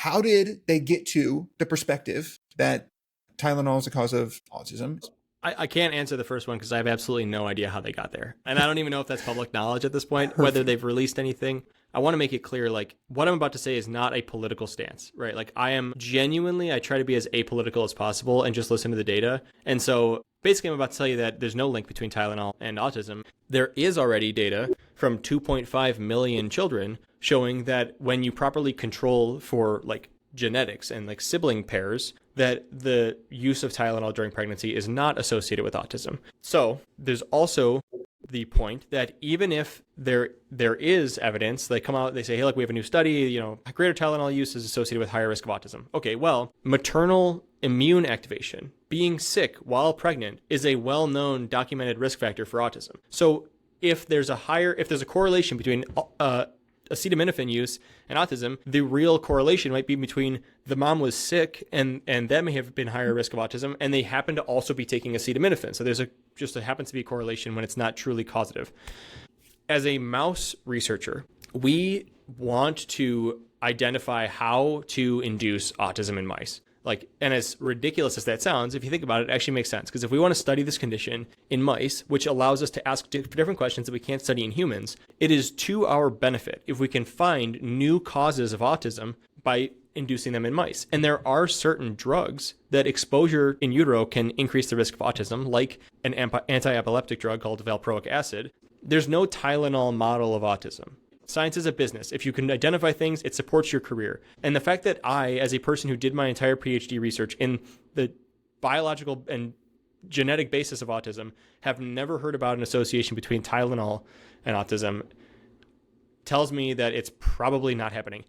how did they get to the perspective that Tylenol is the cause of autism? I can't answer the first one because I have absolutely no idea how they got there. And I don't even know if that's public knowledge at this point, whether they've released anything. I want to make it clear, like, what I'm about to say is not a political stance, right? Like, I try to be as apolitical as possible and just listen to the data. And so basically, I'm about to tell you that there's no link between Tylenol and autism. There is already data from 2.5 million children showing that when you properly control for, like, genetics and, like, sibling pairs, that the use of Tylenol during pregnancy is not associated with autism. So there's also the point that even if there is evidence, they come out, they say, hey, look, we have a new study, greater Tylenol use is associated with higher risk of autism. Okay, well, maternal immune activation, being sick while pregnant, is a well-known documented risk factor for autism. So if there's a correlation between acetaminophen use and autism, the real correlation might be between the mom was sick and that may have been higher risk of autism, and they happen to also be taking acetaminophen. So there's happens to be a correlation when it's not truly causative. As a mouse researcher, we want to identify how to induce autism in mice. And as ridiculous as that sounds, if you think about it, it actually makes sense. Because if we want to study this condition in mice, which allows us to ask different questions that we can't study in humans, it is to our benefit if we can find new causes of autism by inducing them in mice. And there are certain drugs that exposure in utero can increase the risk of autism, like an anti-epileptic drug called valproic acid. There's no Tylenol model of autism. Science is a business. If you can identify things, it supports your career. And the fact that I, as a person who did my entire PhD research in the biological and genetic basis of autism, have never heard about an association between Tylenol and autism, tells me that it's probably not happening.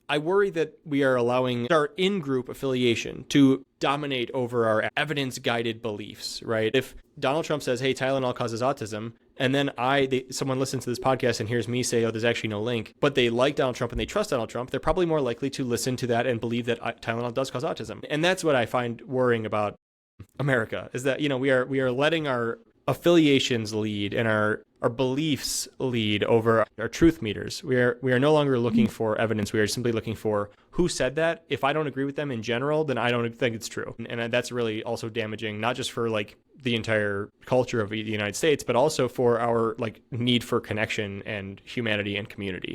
I worry that we are allowing our in-group affiliation to dominate over our evidence-guided beliefs, right? If Donald Trump says, hey, Tylenol causes autism, and then someone listens to this podcast and hears me say, oh, there's actually no link, but they like Donald Trump and they trust Donald Trump, they're probably more likely to listen to that and believe that Tylenol does cause autism. And that's what I find worrying about America, is that, we are letting our affiliations lead and our beliefs lead over our truth meters. We are no longer looking for evidence. We are simply looking for who said that. If I don't agree with them in general, then I don't think it's true. And that's really also damaging, not just for the entire culture of the United States, but also for our need for connection and humanity and community.